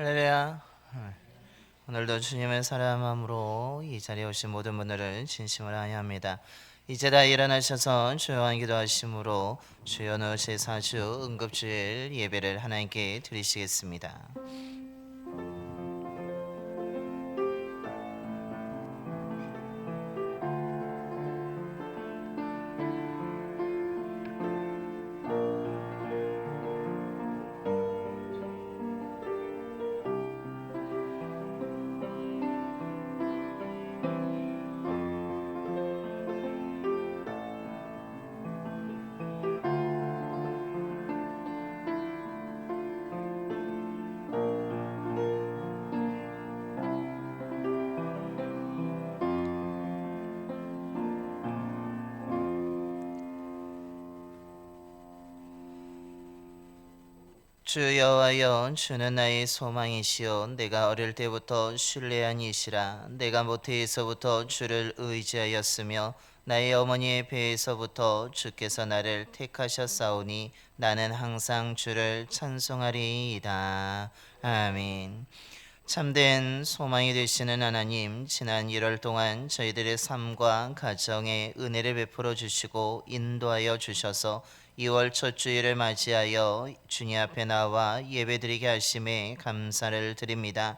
할렐루야. 오늘도 주님의 사랑함으로 이 자리에 오신 모든 분들을 진심으로 환영합니다. 이제 다 일어나셔서 조용한 기도하심으로 주여 넣으실 사주 응급주일 예배를 하나님께 드리시겠습니다. 주 여호와여, 주는 나의 소망이시요 내가 어릴 때부터 신뢰한 이시라. 내가 모태에서부터 주를 의지하였으며 나의 어머니의 배에서부터 주께서 나를 택하셨사오니 나는 항상 주를 찬송하리이다. 아멘. 참된 소망이 되시는 하나님, 지난 1월 동안 저희들의 삶과 가정에 은혜를 베풀어 주시고 인도하여 주셔서 2월 첫 주일을 맞이하여 주님 앞에 나와 예배드리게 하심에 감사를 드립니다.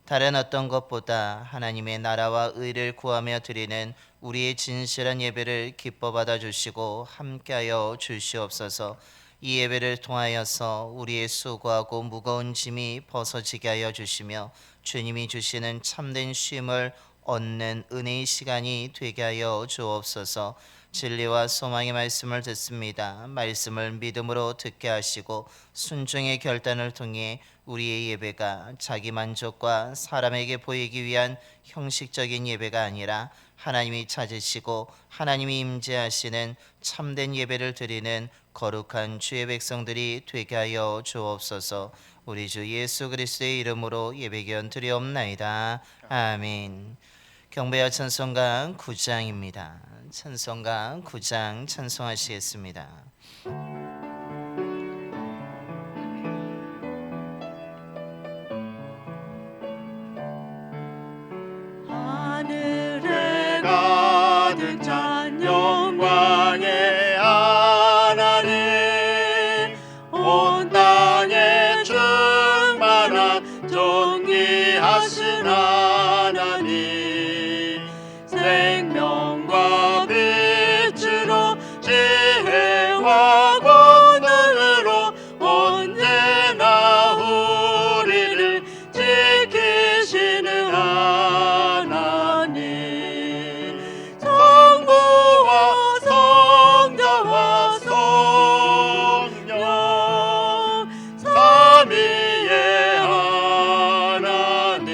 다른 어떤 것보다 하나님의 나라와 의를 구하며 드리는 우리의 진실한 예배를 기뻐 받아 주시고 함께하여 주시옵소서. 이 예배를 통하여서 우리의 수고하고 무거운 짐이 벗어지게 하여 주시며 주님이 주시는 참된 쉼을 얻는 은혜의 시간이 되게 하여 주옵소서. 진리와 소망의 말씀을 듣습니다. 말씀을 믿음으로 듣게 하시고 순종의 결단을 통해 우리의 예배가 자기 만족과 사람에게 보이기 위한 형식적인 예배가 아니라 하나님이 찾으시고 하나님이 임재하시는 참된 예배를 드리는 거룩한 주의 백성들이 되게 하여 주옵소서. 우리 주 예수 그리스도의 이름으로 예배견 드리옵나이다. 아멘. 경배와 찬송가 9장입니다. 찬송가 9장 찬송하시겠습니다. 하늘에 가득 찬 영광의 하나님, 온 땅에 충만한 존귀하신 하나님, 생명과 빛으로 지혜와 권능으로 언제나 우리를 지키시는 하나님, 성부와 성자와 성령 삼위의 하나님,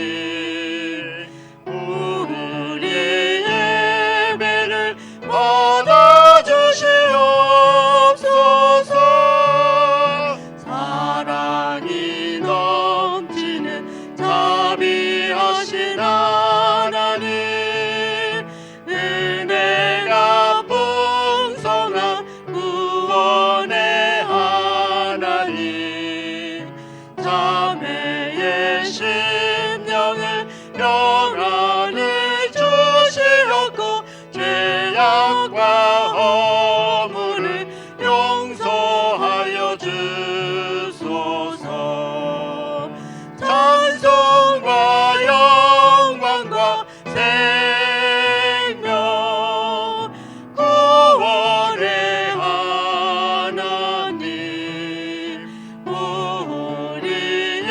우리의 예배를 받아주시옵소서. 사랑이 넘치는 자비하신 하나님, 은혜가 풍성한 구원의 하나님, 자매의 심령을 평안을 주시었고 죄악과 허물을 용서하여 주소서. 찬송과 영광과 생명 구원의 하나님, 우리의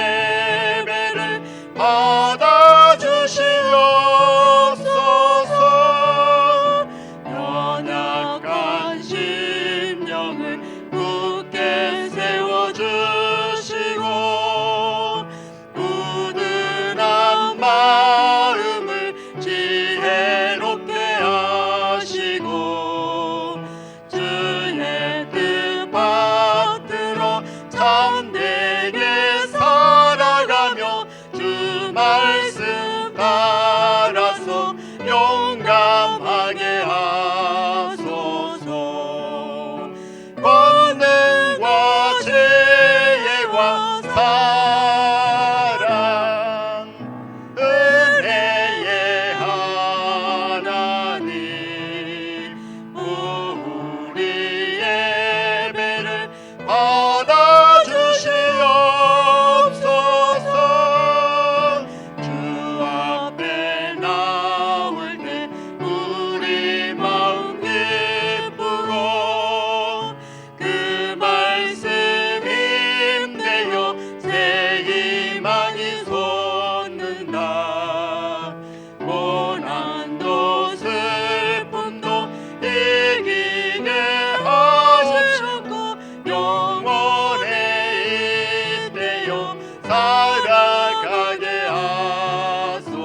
살아가게 하소서.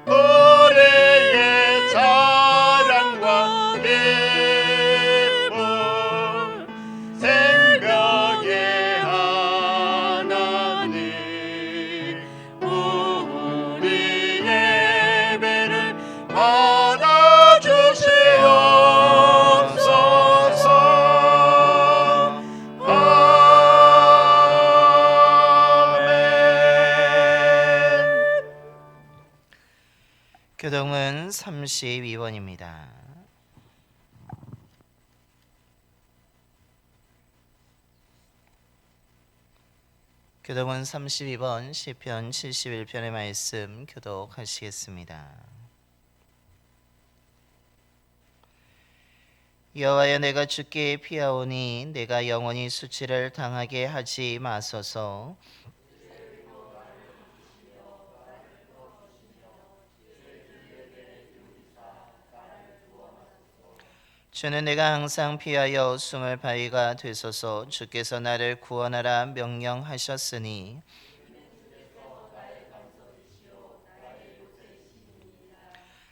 우리의 자랑과 기쁨 생명의 하나님, 우리 예배를 받아주시옵소서. 아멘. 교동은 32번입니다. 교동은 32번 시편 71편의 말씀 교독하시겠습니다. 여호와여, 내가 주께 피하오니 내가 영원히 수치를 당하게 하지 마소서. 주는 내가 항상 피하여 숨을 바위가 되소서. 주께서 나를 구원하라 명령하셨으니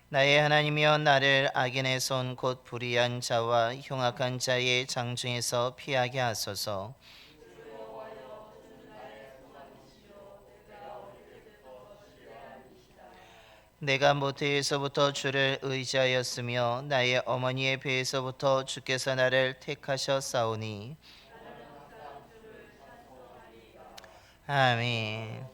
나의 하나님이여, 나를 악인의 손 곧 불의한 자와 흉악한 자의 장중에서 피하게 하소서. 내가 모태에서부터 주를 의지하였으며 나의 어머니의 배에서부터 주께서 나를 택하셨사오니. 아멘.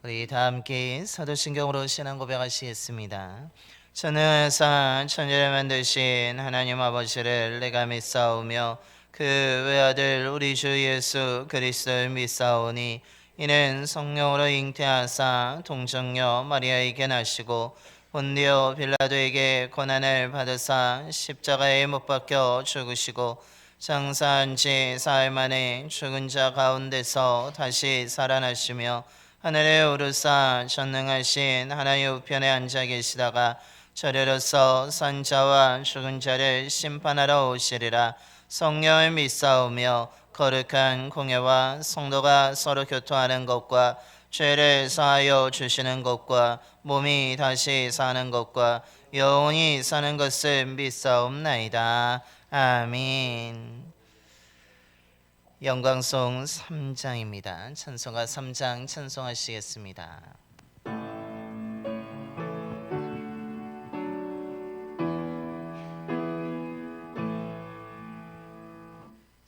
우리 다 함께 사도신경으로 신앙 고백하시겠습니다. 천능에서 천지를 만드신 하나님 아버지를 내가 믿사오며 그 외아들 우리 주 예수 그리스도를 믿사오니, 이는 성령으로 잉태하사 동정녀 마리아에게 나시고 본디오 빌라도에게 고난을 받으사 십자가에 못 박혀 죽으시고 장사한 지 사흘 만에 죽은 자 가운데서 다시 살아나시며 하늘에 오르사 전능하신 하나님 우편에 앉아 계시다가 저리로서 산 자와 죽은 자를 심판하러 오시리라. 성령을 믿사오며 거룩한 공예와 성도가 서로 교통하는 것과 죄를 사하여 주시는 것과 몸이 다시 사는 것과 영원히 사는 것을 믿사옵나이다. 아멘. 영광송 3장입니다. 찬송가 3장 찬송하시겠습니다.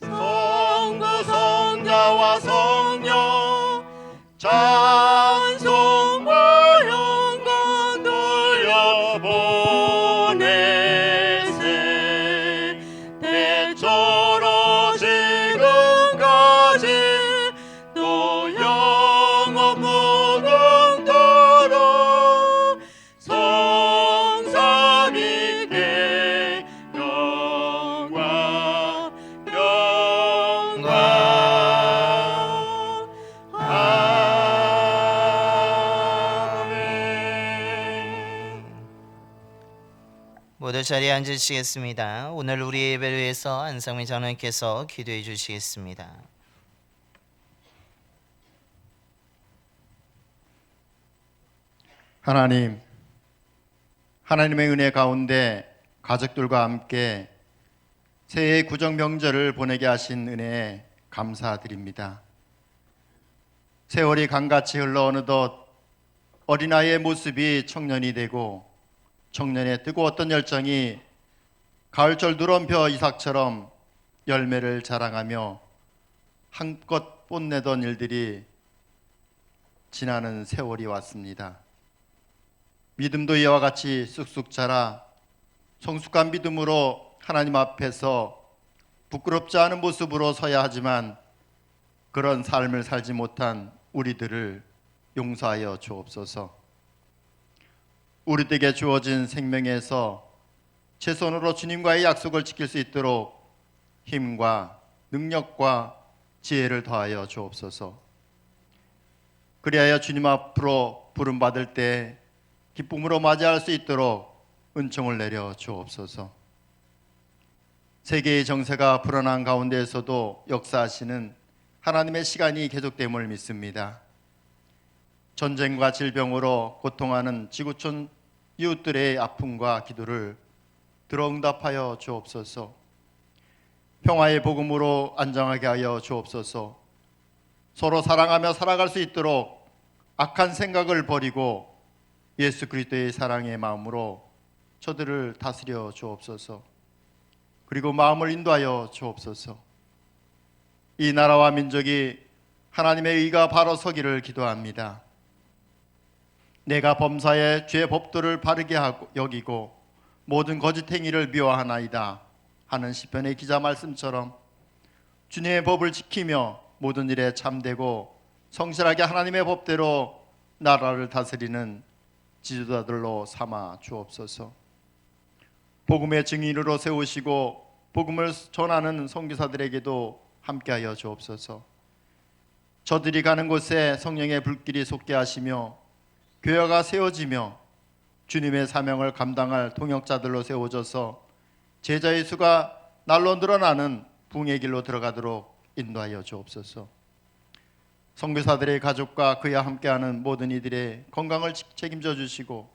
성부 성자와 성령 찬송과 영광 돌려보내세. 대처로 지금까지 또 영원 무궁토록 성삼위께 영광 영광. 아멘. 모두 자리에 앉으시겠습니다. 오늘 우리 예배를 위해서 안상민 장로님께서 기도해 주시겠습니다. 하나님, 하나님의 은혜 가운데 가족들과 함께 새해 구정 명절을 보내게 하신 은혜에 감사드립니다. 세월이 강같이 흘러 어느덧 어린아이의 모습이 청년이 되고 청년의 뜨거웠던 열정이 가을철 누런벼 이삭처럼 열매를 자랑하며 한껏 뽐내던 일들이 지나는 세월이 왔습니다. 믿음도 이와 같이 쑥쑥 자라 성숙한 믿음으로 하나님 앞에서 부끄럽지 않은 모습으로 서야 하지만 그런 삶을 살지 못한 우리들을 용서하여 주옵소서. 우리에게 주어진 생명에서 최선으로 주님과의 약속을 지킬 수 있도록 힘과 능력과 지혜를 더하여 주옵소서. 그리하여 주님 앞으로 부름받을 때 기쁨으로 맞이할 수 있도록 은총을 내려 주옵소서. 세계의 정세가 불안한 가운데에서도 역사하시는 하나님의 시간이 계속됨을 믿습니다. 전쟁과 질병으로 고통하는 지구촌 이웃들의 아픔과 기도를 들어 응답하여 주옵소서. 평화의 복음으로 안정하게 하여 주옵소서. 서로 사랑하며 살아갈 수 있도록 악한 생각을 버리고 예수 그리스도의 사랑의 마음으로 저들을 다스려 주옵소서. 그리고 마음을 인도하여 주옵소서. 이 나라와 민족이 하나님의 의가 바로 서기를 기도합니다. 내가 범사에 죄의 법도를 바르게 여기고 모든 거짓 행위를 미워하나이다 하는 시편의 기자 말씀처럼 주님의 법을 지키며 모든 일에 참되고 성실하게 하나님의 법대로 나라를 다스리는 지도자들로 삼아 주옵소서. 복음의 증인으로 세우시고 복음을 전하는 선교사들에게도 함께하여 주옵소서. 저들이 가는 곳에 성령의 불길이 솟게 하시며 교회가 세워지며 주님의 사명을 감당할 동역자들로 세워져서 제자의 수가 날로 늘어나는 부흥의 길로 들어가도록 인도하여 주옵소서. 선교사들의 가족과 그와 함께하는 모든 이들의 건강을 책임져 주시고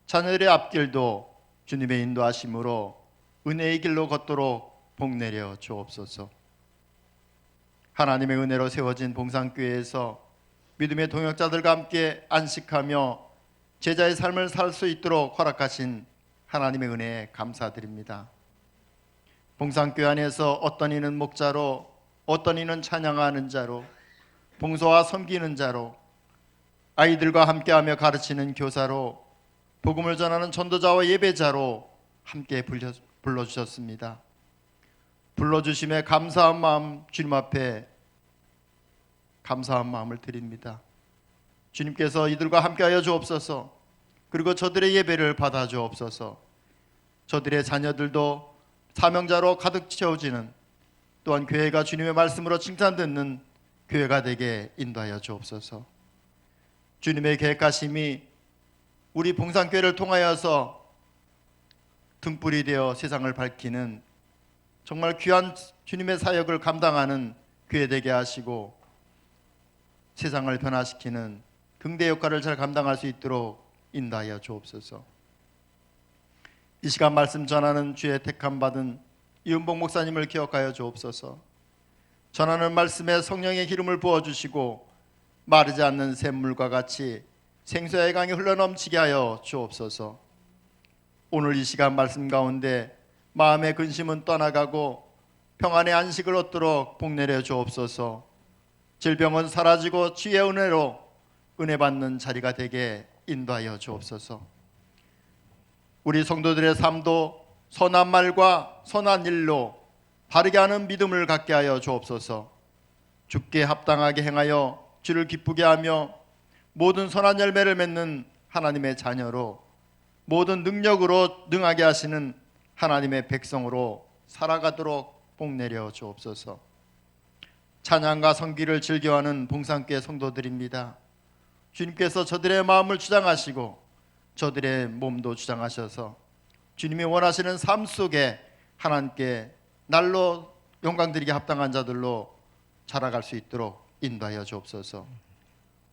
자녀들의 앞길도 주님의 인도하심으로 은혜의 길로 걷도록 복내려 주옵소서. 하나님의 은혜로 세워진 봉산교회에서 믿음의 동역자들과 함께 안식하며 제자의 삶을 살 수 있도록 허락하신 하나님의 은혜에 감사드립니다. 봉산교회 안에서 어떤 이는 목자로, 어떤 이는 찬양하는 자로, 봉사와 섬기는 자로, 아이들과 함께하며 가르치는 교사로, 복음을 전하는 전도자와 예배자로 함께 불러주셨습니다. 불러주심에 감사한 마음 주님 앞에 감사한 마음을 드립니다. 주님께서 이들과 함께하여 주옵소서. 그리고 저들의 예배를 받아 주옵소서. 저들의 자녀들도 사명자로 가득 채워지는, 또한 교회가 주님의 말씀으로 칭찬듣는 교회가 되게 인도하여 주옵소서. 주님의 계획하심이 우리 봉산교회를 통하여서 등불이 되어 세상을 밝히는 정말 귀한 주님의 사역을 감당하는 교회 되게 하시고 세상을 변화시키는 등대 역할을 잘 감당할 수 있도록 인도하여 주옵소서. 이 시간 말씀 전하는 주의 택함 받은 이은복 목사님을 기억하여 주옵소서. 전하는 말씀에 성령의 기름을 부어주시고 마르지 않는 샘물과 같이 생수의 강이 흘러넘치게 하여 주옵소서. 오늘 이 시간 말씀 가운데 마음의 근심은 떠나가고 평안의 안식을 얻도록 복내려 주옵소서. 질병은 사라지고 주의 은혜로 은혜 받는 자리가 되게 인도하여 주옵소서. 우리 성도들의 삶도 선한 말과 선한 일로 바르게 하는 믿음을 갖게 하여 주옵소서. 주께 합당하게 행하여 주를 기쁘게 하며 모든 선한 열매를 맺는 하나님의 자녀로 모든 능력으로 능하게 하시는 하나님의 백성으로 살아가도록 복내려 주옵소서. 찬양과 성기를 즐겨하는 봉산교회 성도들입니다. 주님께서 저들의 마음을 주장하시고 저들의 몸도 주장하셔서 주님이 원하시는 삶 속에 하나님께 날로 영광드리게 합당한 자들로 자라갈 수 있도록 인도하여 주옵소서.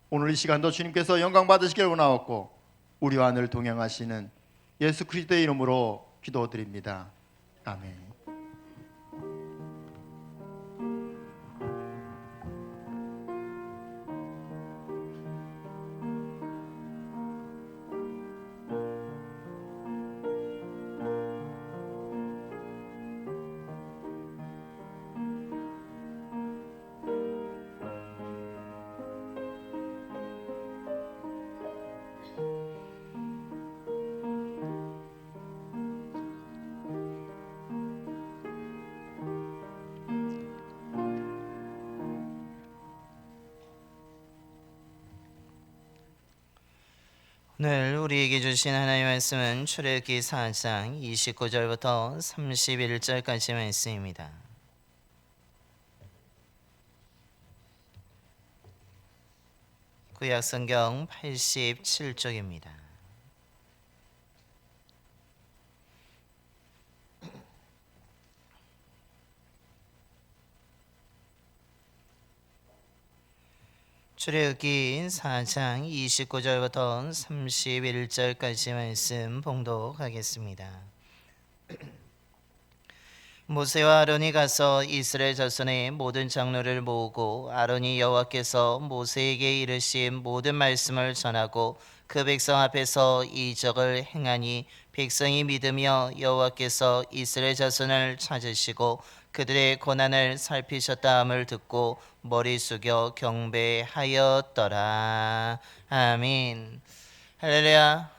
오늘 이 시간도 주님께서 영광 받으시길 원하옵고 우리와 늘 동행하시는 예수 그리스도의 이름으로 기도드립니다. 아멘. 오늘 우리에게 주신 하나님의 말씀은 출애굽기 4장 29절부터 31절까지 말씀입니다. 구약성경 87쪽입니다. 출애굽기 4장 29절부터 31절까지 말씀 봉독하겠습니다. 모세와 아론이 가서 이스라엘 자손의 모든 장로를 모으고 아론이 여호와께서 모세에게 이르신 모든 말씀을 전하고 그 백성 앞에서 이적을 행하니 백성이 믿으며 여호와께서 이스라엘 자손을 찾으시고 그들의 고난을 살피셨다함을 듣고 머리 숙여 경배하였더라. 아멘. 할렐루야.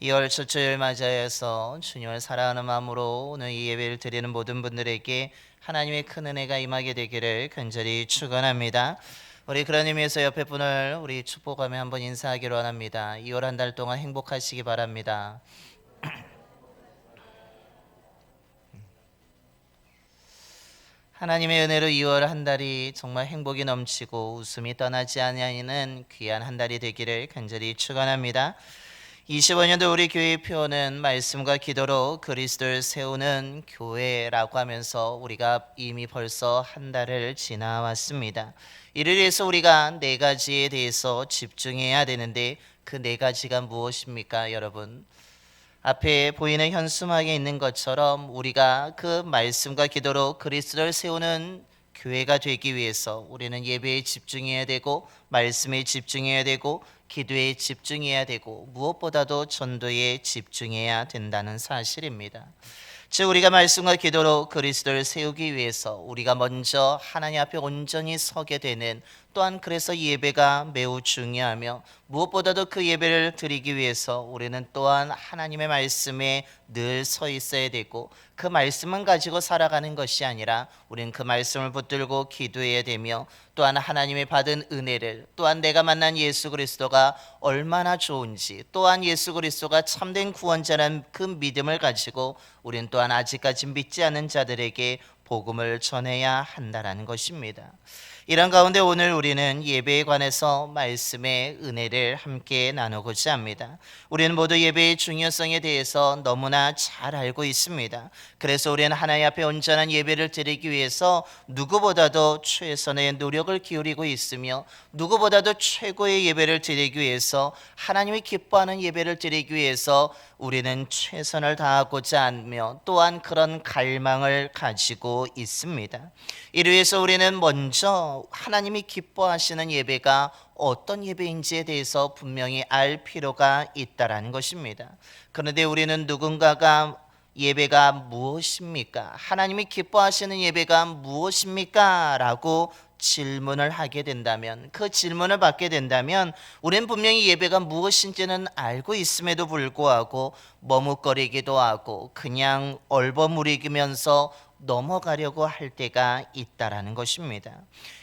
2월 첫 주일 맞이하여서 주님을 사랑하는 마음으로 오늘 이 예배를 드리는 모든 분들에게 하나님의 큰 은혜가 임하게 되기를 간절히 축원합니다. 우리 그런 의미에서 옆에 분을 우리 축복하며 한번 인사하기로 원합니다. 2월 한 달 동안 행복하시기 바랍니다. 하나님의 은혜로 2월 한 달이 정말 행복이 넘치고 웃음이 떠나지 아니하는 귀한 한 달이 되기를 간절히 축원합니다. 25년도 우리 교회의 표어는 말씀과 기도로 그리스도를 세우는 교회라고 하면서 우리가 이미 벌써 한 달을 지나왔습니다. 이를 위해서 우리가 네 가지에 대해서 집중해야 되는데 그 네 가지가 무엇입니까, 여러분? 앞에 보이는 현수막에 있는 것처럼 우리가 그 말씀과 기도로 그리스도를 세우는 교회가 되기 위해서 우리는 예배에 집중해야 되고 말씀에 집중해야 되고 기도에 집중해야 되고 무엇보다도 전도에 집중해야 된다는 사실입니다. 즉 우리가 말씀과 기도로 그리스도를 세우기 위해서 우리가 먼저 하나님 앞에 온전히 서게 되는, 또한 그래서 예배가 매우 중요하며 무엇보다도 그 예배를 드리기 위해서 우리는 또한 하나님의 말씀에 늘 서 있어야 되고 그 말씀만 가지고 살아가는 것이 아니라 우리는 그 말씀을 붙들고 기도해야 되며 또한 하나님의 받은 은혜를, 또한 내가 만난 예수 그리스도가 얼마나 좋은지, 또한 예수 그리스도가 참된 구원자라는 그 믿음을 가지고 우리는 또한 아직까지 믿지 않는 자들에게 복음을 전해야 한다는 것입니다. 이런 가운데 오늘 우리는 예배에 관해서 말씀의 은혜를 함께 나누고자 합니다. 우리는 모두 예배의 중요성에 대해서 너무나 잘 알고 있습니다. 그래서 우리는 하나님 앞에 온전한 예배를 드리기 위해서 누구보다도 최선의 노력을 기울이고 있으며 누구보다도 최고의 예배를 드리기 위해서 하나님이 기뻐하는 예배를 드리기 위해서 우리는 최선을 다하고자 하며 또한 그런 갈망을 가지고 있습니다. 이를 위해서 우리는 먼저 하나님이 기뻐하시는 예배가 어떤 예배인지에 대해서 분명히 알 필요가 있다라는 것입니다. 그런데 우리는 누군가가 예배가 무엇입니까? 하나님이 기뻐하시는 예배가 무엇입니까? 라고 질문을 하게 된다면, 그 질문을 받게 된다면 우리는 분명히 예배가 무엇인지는 알고 있음에도 불구하고 머뭇거리기도 하고 그냥 얼버무리면서 넘어가려고 할 때가 있다라는 것입니다.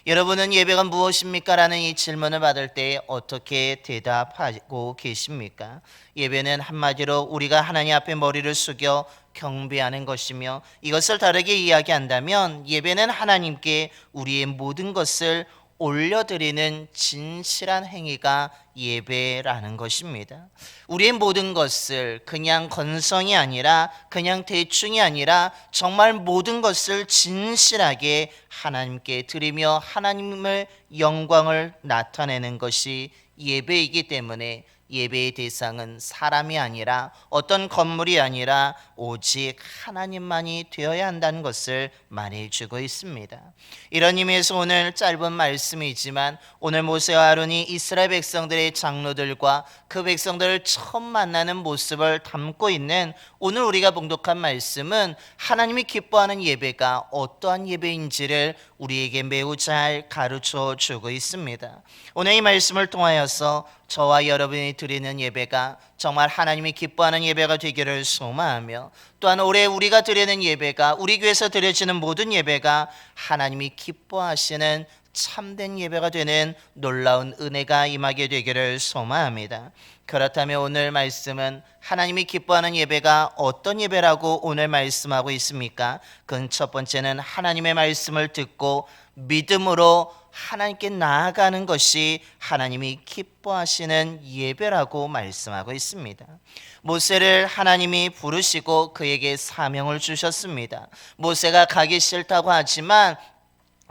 여러분은 예배가 무엇입니까? 라는 이 질문을 받을 때 어떻게 대답하고 계십니까? 예배는 한마디로 우리가 하나님 앞에 머리를 숙여 경배하는 것이며, 이것을 다르게 이야기한다면 예배는 하나님께 우리의 모든 것을 올려드리는 진실한 행위가 예배라는 것입니다. 우리의 모든 것을 그냥 건성이 아니라 그냥 대충이 아니라 정말 모든 것을 진실하게 하나님께 드리며 하나님의 영광을 나타내는 것이 예배이기 때문에 예배의 대상은 사람이 아니라 어떤 건물이 아니라 오직 하나님만이 되어야 한다는 것을 말해주고 있습니다. 이런 의미에서 오늘 짧은 말씀이지만 오늘 모세와 아론이 이스라엘 백성들의 장로들과 그 백성들을 처음 만나는 모습을 담고 있는 오늘 우리가 봉독한 말씀은 하나님이 기뻐하는 예배가 어떠한 예배인지를 우리에게 매우 잘 가르쳐 주고 있습니다. 오늘 이 말씀을 통하여서 저와 여러분이 드리는 예배가 정말 하나님이 기뻐하는 예배가 되기를 소망하며, 또한 올해 우리가 드리는 예배가, 우리 교회에서 드려지는 모든 예배가 하나님이 기뻐하시는 참된 예배가 되는 놀라운 은혜가 임하게 되기를 소망합니다. 그렇다면 오늘 말씀은 하나님이 기뻐하는 예배가 어떤 예배라고 오늘 말씀하고 있습니까? 그건 첫 번째는 하나님의 말씀을 듣고 믿음으로 하나님께 나아가는 것이 하나님이 기뻐하시는 예배라고 말씀하고 있습니다. 모세를 하나님이 부르시고 그에게 사명을 주셨습니다. 모세가 가기 싫다고 하지만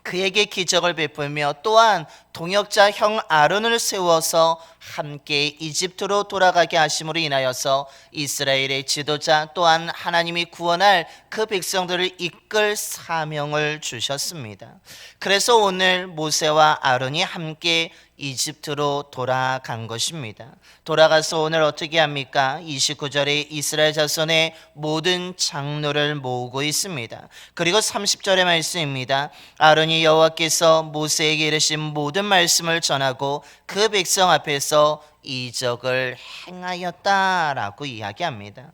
그에게 기적을 베풀며 또한 동역자 형 아론을 세워서 함께 이집트로 돌아가게 하심으로 인하여서 이스라엘의 지도자 또한 하나님이 구원할 그 백성들을 이끌 사명을 주셨습니다. 그래서 오늘 모세와 아론이 함께 이집트로 돌아간 것입니다. 돌아가서 오늘 어떻게 합니까? 29절에 이스라엘 자손의 모든 장로를 모으고 있습니다. 그리고 30절의 말씀입니다. 아론이 여호와께서 모세에게 이르신 모든 말씀을 전하고 그 백성 앞에서 이적을 행하였다라고 이야기합니다.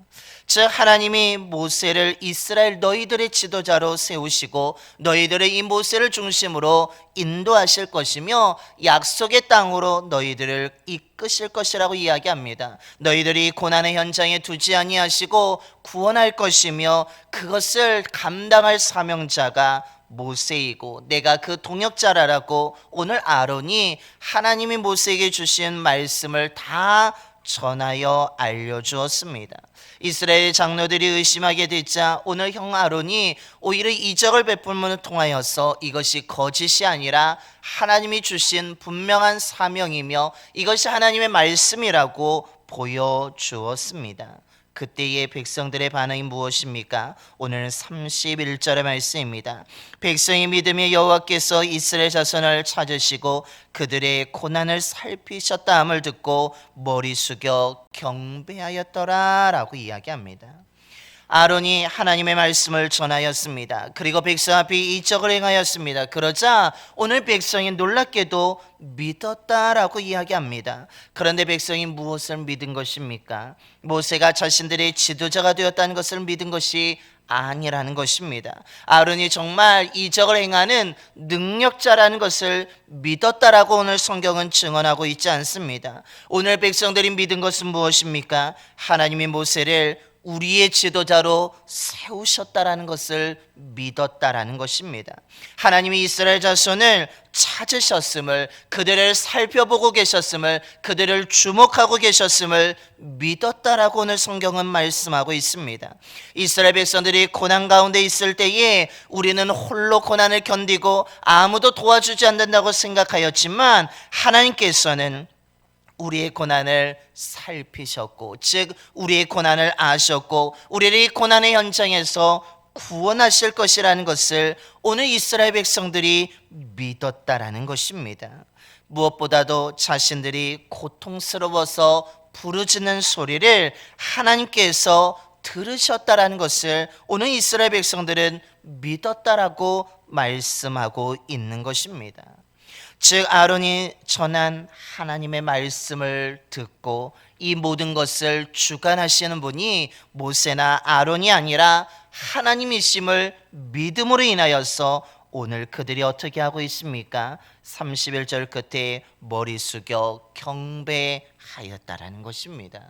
즉 하나님이 모세를 이스라엘 너희들의 지도자로 세우시고 너희들의 이 모세를 중심으로 인도하실 것이며 약속의 땅으로 너희들을 이끄실 것이라고 이야기합니다. 너희들이 고난의 현장에 두지 아니하시고 구원할 것이며 그것을 감당할 사명자가 모세이고 내가 그 동역자라고 오늘 아론이 하나님이 모세에게 주신 말씀을 다 전하여 알려주었습니다. 이스라엘 장로들이 의심하게 되자 오늘 형 아론이 오히려 이적을 베풀음을 통하여서 이것이 거짓이 아니라 하나님이 주신 분명한 사명이며 이것이 하나님의 말씀이라고 보여주었습니다. 그때의 백성들의 반응이 무엇입니까? 오늘 31절의 말씀입니다. 백성이 믿음의 여호와께서 이스라엘 자손을 찾으시고 그들의 고난을 살피셨다 함을 듣고 머리 숙여 경배하였더라 라고 이야기합니다. 아론이 하나님의 말씀을 전하였습니다. 그리고 백성 앞에 이적을 행하였습니다. 그러자 오늘 백성이 놀랍게도 믿었다라고 이야기합니다. 그런데 백성이 무엇을 믿은 것입니까? 모세가 자신들의 지도자가 되었다는 것을 믿은 것이 아니라는 것입니다. 아론이 정말 이적을 행하는 능력자라는 것을 믿었다라고 오늘 성경은 증언하고 있지 않습니다. 오늘 백성들이 믿은 것은 무엇입니까? 하나님이 모세를 우리의 지도자로 세우셨다라는 것을 믿었다라는 것입니다. 하나님이 이스라엘 자손을 찾으셨음을, 그들을 살펴보고 계셨음을, 그들을 주목하고 계셨음을 믿었다라고 오늘 성경은 말씀하고 있습니다. 이스라엘 백성들이 고난 가운데 있을 때에 우리는 홀로 고난을 견디고 아무도 도와주지 않는다고 생각하였지만 하나님께서는 우리의 고난을 살피셨고, 즉 우리의 고난을 아셨고 우리를 이 고난의 현장에서 구원하실 것이라는 것을 오늘 이스라엘 백성들이 믿었다라는 것입니다. 무엇보다도 자신들이 고통스러워서 부르짖는 소리를 하나님께서 들으셨다라는 것을 오늘 이스라엘 백성들은 믿었다라고 말씀하고 있는 것입니다. 즉 아론이 전한 하나님의 말씀을 듣고 이 모든 것을 주관하시는 분이 모세나 아론이 아니라 하나님이심을 믿음으로 인하여서 오늘 그들이 어떻게 하고 있습니까? 31절 끝에 머리 숙여 경배하였다라는 것입니다.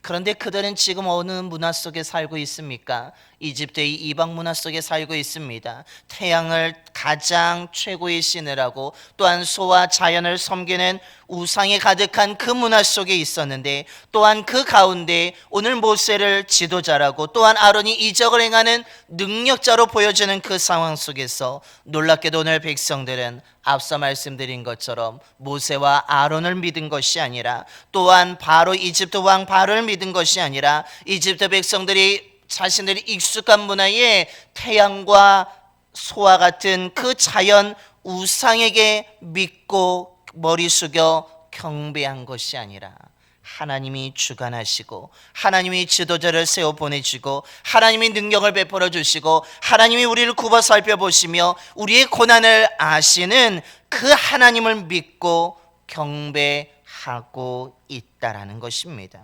그런데 그들은 지금 어느 문화 속에 살고 있습니까? 이집트의 이방 문화 속에 살고 있습니다. 태양을 가장 최고의 신이라고 또한 소와 자연을 섬기는 우상이 가득한 그 문화 속에 있었는데, 또한 그 가운데 오늘 모세를 지도자라고 또한 아론이 이적을 행하는 능력자로 보여지는 그 상황 속에서 놀랍게도 오늘 백성들은 앞서 말씀드린 것처럼 모세와 아론을 믿은 것이 아니라, 또한 바로 이집트 왕 바로를 믿은 것이 아니라 이집트 백성들이 자신들이 익숙한 문화에 태양과 소와 같은 그 자연 우상에게 믿고 머리 숙여 경배한 것이 아니라 하나님이 주관하시고 하나님이 지도자를 세워 보내주고 하나님이 능력을 베풀어 주시고 하나님이 우리를 굽어 살펴보시며 우리의 고난을 아시는 그 하나님을 믿고 경배하고 있다라는 것입니다.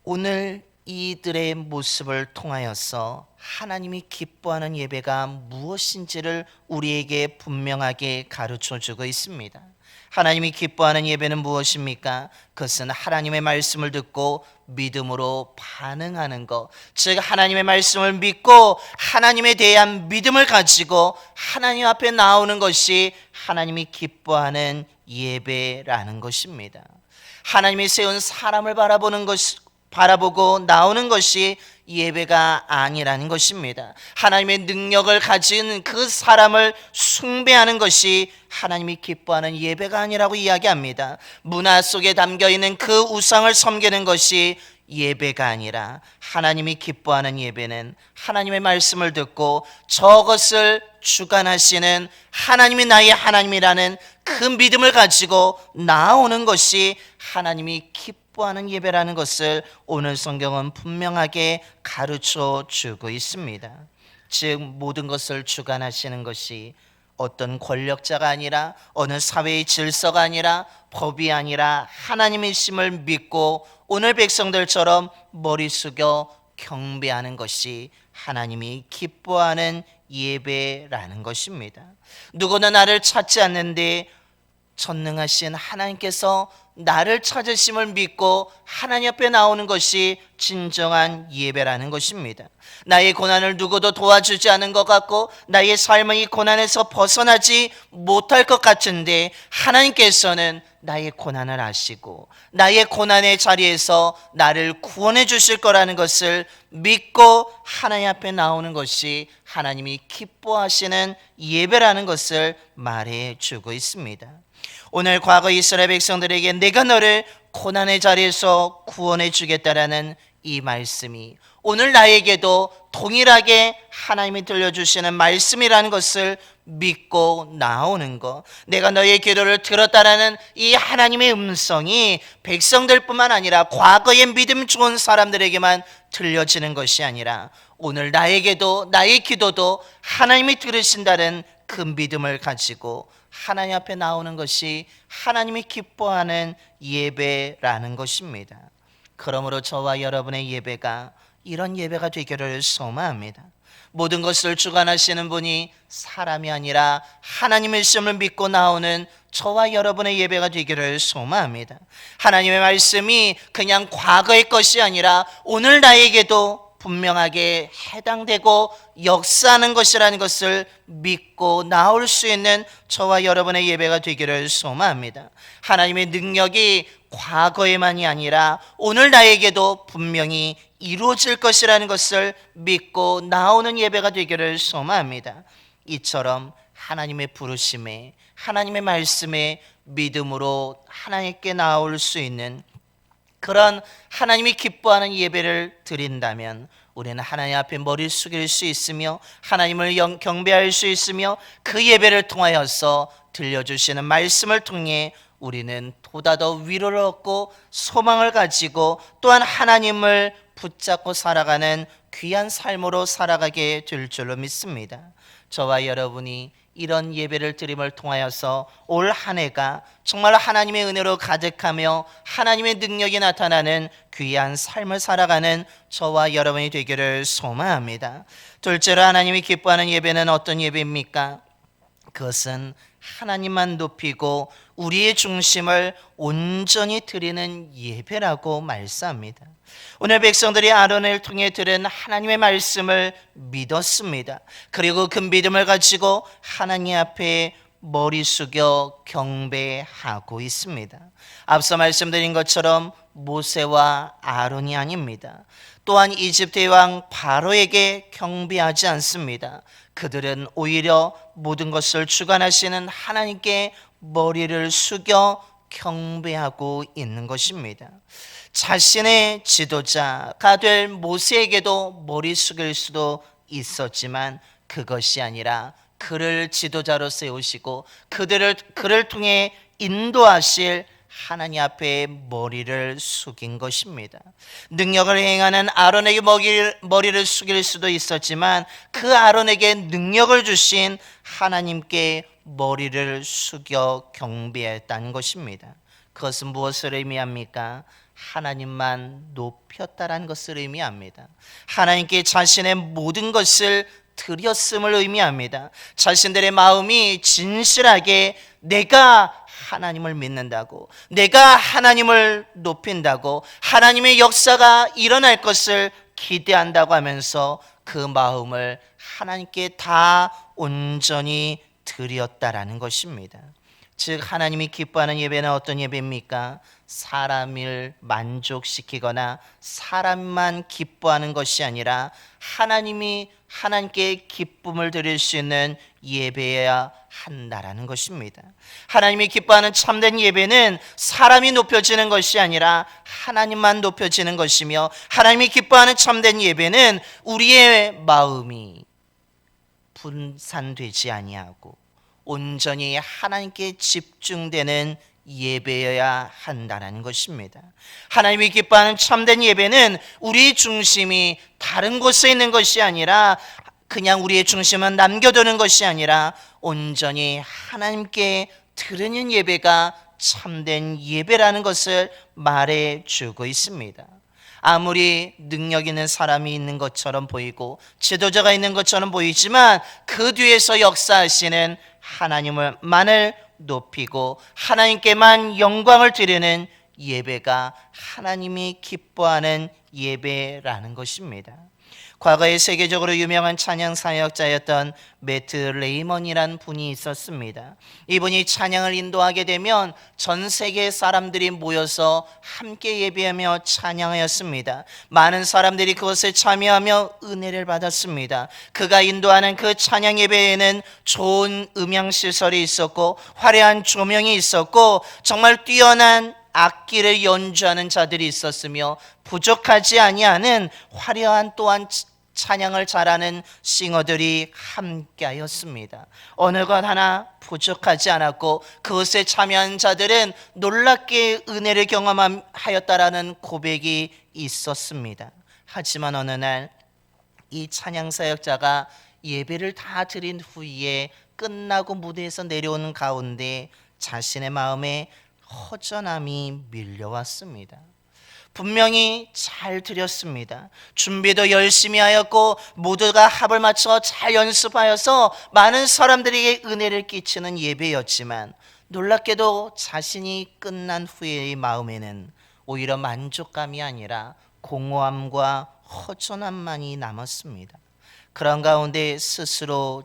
오늘 이들의 모습을 통하여서 하나님이 기뻐하는 예배가 무엇인지를 우리에게 분명하게 가르쳐주고 있습니다. 하나님이 기뻐하는 예배는 무엇입니까? 그것은 하나님의 말씀을 듣고 믿음으로 반응하는 것, 즉 하나님의 말씀을 믿고 하나님에 대한 믿음을 가지고 하나님 앞에 나오는 것이 하나님이 기뻐하는 예배라는 것입니다. 하나님이 세운 사람을 바라보는 것 바라보고 나오는 것이 예배가 아니라는 것입니다. 하나님의 능력을 가진 그 사람을 숭배하는 것이 하나님이 기뻐하는 예배가 아니라고 이야기합니다. 문화 속에 담겨있는 그 우상을 섬기는 것이 예배가 아니라 하나님이 기뻐하는 예배는 하나님의 말씀을 듣고 저것을 주관하시는 하나님이 나의 하나님이라는 그 믿음을 가지고 나오는 것이 하나님이 기뻐하는 예배라는 것을 오늘 성경은 분명하게 가르쳐 주고 있습니다. 즉 모든 것을 주관하시는 것이 어떤 권력자가 아니라 어느 사회의 질서가 아니라 법이 아니라 하나님이심을 믿고 오늘 백성들처럼 머리 숙여 경배하는 것이 하나님이 기뻐하는 예배라는 것입니다. 누구는 나를 찾지 않는데 전능하신 하나님께서 나를 찾으심을 믿고 하나님 앞에 나오는 것이 진정한 예배라는 것입니다. 나의 고난을 누구도 도와주지 않은 것 같고 나의 삶은 이 고난에서 벗어나지 못할 것 같은데 하나님께서는 나의 고난을 아시고 나의 고난의 자리에서 나를 구원해 주실 거라는 것을 믿고 하나님 앞에 나오는 것이 하나님이 기뻐하시는 예배라는 것을 말해 주고 있습니다. 오늘 과거 이스라엘 백성들에게 내가 너를 고난의 자리에서 구원해 주겠다라는 이 말씀이 오늘 나에게도 동일하게 하나님이 들려주시는 말씀이라는 것을 믿고 나오는 것, 내가 너의 기도를 들었다라는 이 하나님의 음성이 백성들뿐만 아니라 과거의 믿음 좋은 사람들에게만 들려지는 것이 아니라 오늘 나에게도 나의 기도도 하나님이 들으신다는 그 믿음을 가지고 하나님 앞에 나오는 것이 하나님이 기뻐하는 예배라는 것입니다. 그러므로 저와 여러분의 예배가 이런 예배가 되기를 소망합니다. 모든 것을 주관하시는 분이 사람이 아니라 하나님의 심을 믿고 나오는 저와 여러분의 예배가 되기를 소망합니다. 하나님의 말씀이 그냥 과거의 것이 아니라 오늘 나에게도 분명하게 해당되고 역사하는 것이라는 것을 믿고 나올 수 있는 저와 여러분의 예배가 되기를 소망합니다. 하나님의 능력이 과거에만이 아니라 오늘 나에게도 분명히 이루어질 것이라는 것을 믿고 나오는 예배가 되기를 소망합니다. 이처럼 하나님의 부르심에 하나님의 말씀에 믿음으로 하나님께 나올 수 있는 그런 하나님이 기뻐하는 예배를 드린다면 우리는 하나님 앞에 머리를 숙일 수 있으며 하나님을 경배할 수 있으며 그 예배를 통하여서 들려주시는 말씀을 통해 우리는 보다 더 위로를 얻고 소망을 가지고 또한 하나님을 붙잡고 살아가는 귀한 삶으로 살아가게 될 줄로 믿습니다. 저와 여러분이 이런 예배를 드림을 통하여서 올 한 해가 정말 하나님의 은혜로 가득하며 하나님의 능력이 나타나는 귀한 삶을 살아가는 저와 여러분이 되기를 소망합니다. 둘째로 하나님이 기뻐하는 예배는 어떤 예배입니까? 그것은 하나님만 높이고 우리의 중심을 온전히 드리는 예배라고 말씀합니다. 오늘 백성들이 아론을 통해 들은 하나님의 말씀을 믿었습니다. 그리고 그 믿음을 가지고 하나님 앞에 머리 숙여 경배하고 있습니다. 앞서 말씀드린 것처럼 모세와 아론이 아닙니다. 또한 이집트의 왕 바로에게 경배하지 않습니다. 그들은 오히려 모든 것을 주관하시는 하나님께 머리를 숙여 경배하고 있는 것입니다. 자신의 지도자가 될 모세에게도 머리 숙일 수도 있었지만 그것이 아니라 그를 지도자로 세우시고 그를 통해 인도하실 하나님 앞에 머리를 숙인 것입니다. 능력을 행하는 아론에게 머리를 숙일 수도 있었지만 그 아론에게 능력을 주신 하나님께 머리를 숙여 경배했다는 것입니다. 그것은 무엇을 의미합니까? 하나님만 높였다라는 것을 의미합니다. 하나님께 자신의 모든 것을 드렸음을 의미합니다. 자신들의 마음이 진실하게 내가 하나님을 믿는다고, 내가 하나님을 높인다고, 하나님의 역사가 일어날 것을 기대한다고 하면서 그 마음을 하나님께 다 온전히 드렸다라는 것입니다. 즉 하나님이 기뻐하는 예배는 어떤 예배입니까? 사람을 만족시키거나 사람만 기뻐하는 것이 아니라 하나님께 기쁨을 드릴 수 있는 예배여야 한다라는 것입니다. 하나님이 기뻐하는 참된 예배는 사람이 높여지는 것이 아니라 하나님만 높여지는 것이며, 하나님이 기뻐하는 참된 예배는 우리의 마음이 분산되지 아니하고 온전히 하나님께 집중되는 예배여야 한다는 것입니다. 하나님이 기뻐하는 참된 예배는 우리 중심이 다른 곳에 있는 것이 아니라, 그냥 우리의 중심은 남겨두는 것이 아니라 온전히 하나님께 드리는 예배가 참된 예배라는 것을 말해주고 있습니다. 아무리 능력 있는 사람이 있는 것처럼 보이고 지도자가 있는 것처럼 보이지만 그 뒤에서 역사하시는 하나님만을 높이고 하나님께만 영광을 드리는 예배가 하나님이 기뻐하는 예배라는 것입니다. 과거에 세계적으로 유명한 찬양 사역자였던 매트 레이먼이라는 분이 있었습니다. 이분이 찬양을 인도하게 되면 전 세계 사람들이 모여서 함께 예배하며 찬양하였습니다. 많은 사람들이 그것에 참여하며 은혜를 받았습니다. 그가 인도하는 그 찬양 예배에는 좋은 음향 시설이 있었고 화려한 조명이 있었고 정말 뛰어난 악기를 연주하는 자들이 있었으며 부족하지 아니하는 화려한 또한 찬양을 잘하는 싱어들이 함께하였습니다. 어느 것 하나 부족하지 않았고 그것에 참여한 자들은 놀랍게 은혜를 경험하였다라는 고백이 있었습니다. 하지만 어느 날 이 찬양 사역자가 예배를 다 드린 후에 끝나고 무대에서 내려오는 가운데 자신의 마음에 허전함이 밀려왔습니다. 분명히 잘 드렸습니다. 준비도 열심히 하였고 모두가 합을 맞춰 잘 연습하여서 많은 사람들에게 은혜를 끼치는 예배였지만 놀랍게도 자신이 끝난 후의 마음에는 오히려 만족감이 아니라 공허함과 허전함만이 남았습니다. 그런 가운데 스스로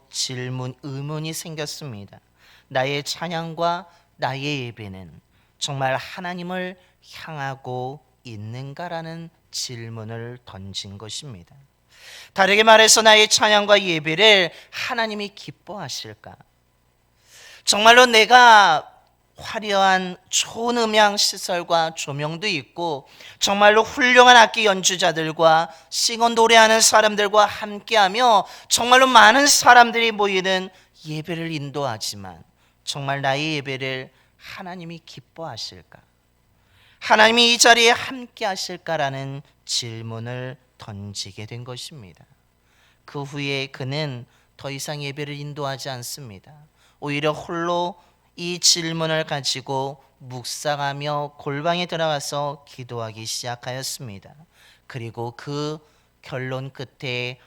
의문이 생겼습니다. 나의 찬양과 나의 예배는 정말 하나님을 향하고 있는가라는 질문을 던진 것입니다. 다르게 말해서 나의 찬양과 예배를 하나님이 기뻐하실까? 정말로 내가 화려한 좋은 음향 시설과 조명도 있고 정말로 훌륭한 악기 연주자들과 싱어 노래하는 사람들과 함께하며 정말로 많은 사람들이 모이는 예배를 인도하지만 정말 나의 예배를 하나님이 기뻐하실까? 하나님이 이 자리에 함께 하실까라는 질문을 던지게 된 것입니다. 그 후에 그는 더 이상 예배를 인도하지 않습니다. 오히려 홀로 이 질문을 가지고 묵상하며 골방에 들어가서 기도하기 시작하였습니다. 그리고 그 결론 끝에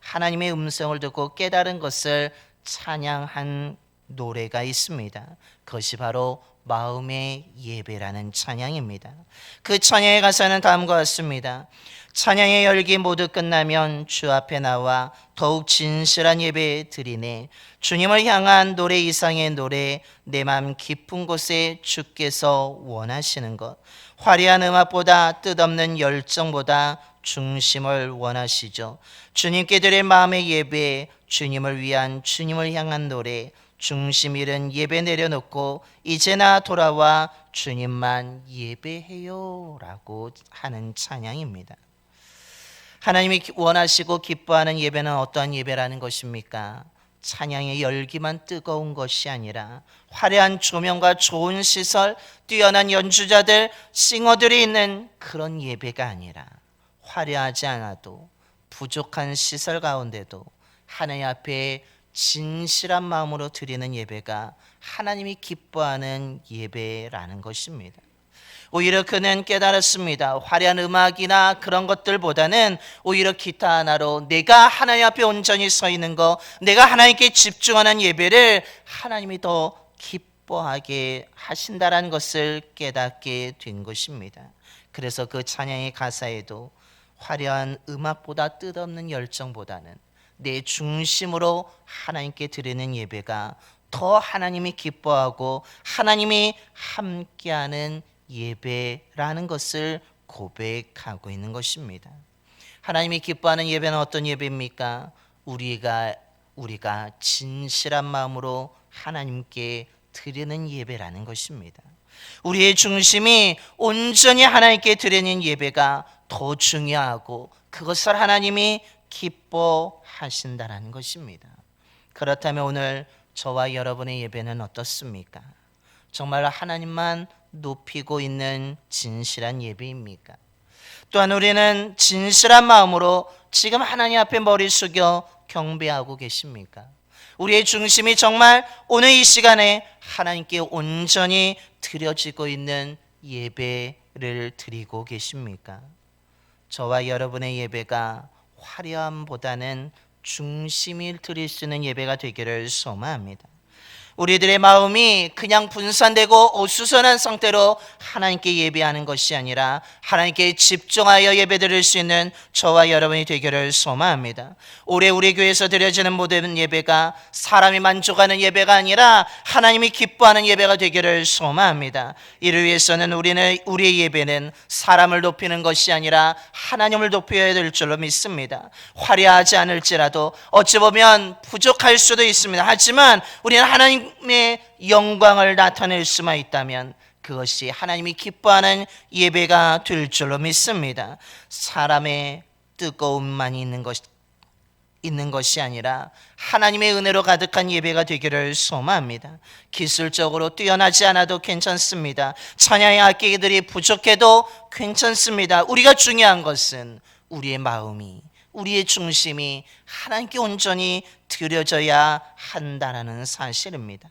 하나님의 음성을 듣고 깨달은 것을 찬양한 노래가 있습니다. 그것이 바로 마음의 예배라는 찬양입니다. 그 찬양의 가사는 다음과 같습니다. 찬양의 열기 모두 끝나면 주 앞에 나와 더욱 진실한 예배 드리네. 주님을 향한 노래 이상의 노래, 내 맘 깊은 곳에 주께서 원하시는 것. 화려한 음악보다 뜻없는 열정보다 중심을 원하시죠. 주님께 드릴 마음의 예배, 주님을 위한 주님을 향한 노래, 중심 잃은 예배 내려놓고 이제 나 돌아와 주님만 예배해요 라고 하는 찬양입니다. 하나님이 원하시고 기뻐하는 예배는 어떠한 예배라는 것입니까? 찬양의 열기만 뜨거운 것이 아니라 화려한 조명과 좋은 시설, 뛰어난 연주자들, 싱어들이 있는 그런 예배가 아니라 화려하지 않아도 부족한 시설 가운데도 하나님 앞에 진실한 마음으로 드리는 예배가 하나님이 기뻐하는 예배라는 것입니다. 오히려 그는 깨달았습니다. 화려한 음악이나 그런 것들보다는 오히려 기타 하나로 내가 하나님 앞에 온전히 서 있는 것, 내가 하나님께 집중하는 예배를 하나님이 더 기뻐하게 하신다라는 것을 깨닫게 된 것입니다. 그래서 그 찬양의 가사에도 화려한 음악보다 뜻없는 열정보다는 내 중심으로 하나님께 드리는 예배가 더 하나님이 기뻐하고 하나님이 함께하는 예배라는 것을 고백하고 있는 것입니다. 하나님이 기뻐하는 예배는 어떤 예배입니까? 우리가 진실한 마음으로 하나님께 드리는 예배라는 것입니다. 우리의 중심이 온전히 하나님께 드리는 예배가 더 중요하고 그것을 하나님이 기뻐하신다는 것입니다. 그렇다면 오늘 저와 여러분의 예배는 어떻습니까? 정말 하나님만 높이고 있는 진실한 예배입니까? 또한 우리는 진실한 마음으로 지금 하나님 앞에 머리 숙여 경배하고 계십니까? 우리의 중심이 정말 오늘 이 시간에 하나님께 온전히 드려지고 있는 예배를 드리고 계십니까? 저와 여러분의 예배가 화려함보다는 중심을 드릴 수 있는 예배가 되기를 소망합니다. 우리들의 마음이 그냥 분산되고 어수선한 상태로 하나님께 예배하는 것이 아니라 하나님께 집중하여 예배드릴 수 있는 저와 여러분이 되기를 소망합니다. 올해 우리 교회에서 드려지는 모든 예배가 사람이 만족하는 예배가 아니라 하나님이 기뻐하는 예배가 되기를 소망합니다. 이를 위해서는 우리의 예배는 사람을 높이는 것이 아니라 하나님을 높여야 될 줄로 믿습니다. 화려하지 않을지라도 어찌 보면 부족할 수도 있습니다. 하지만 우리는 하나님의 영광을 나타낼 수만 있다면 그것이 하나님이 기뻐하는 예배가 될 줄로 믿습니다. 사람의 뜨거움만 있는 것이 아니라 하나님의 은혜로 가득한 예배가 되기를 소망합니다. 기술적으로 뛰어나지 않아도 괜찮습니다. 찬양의 악기들이 부족해도 괜찮습니다. 우리가 중요한 것은 우리의 마음이, 우리의 중심이 하나님께 온전히 드려져야 한다는 사실입니다.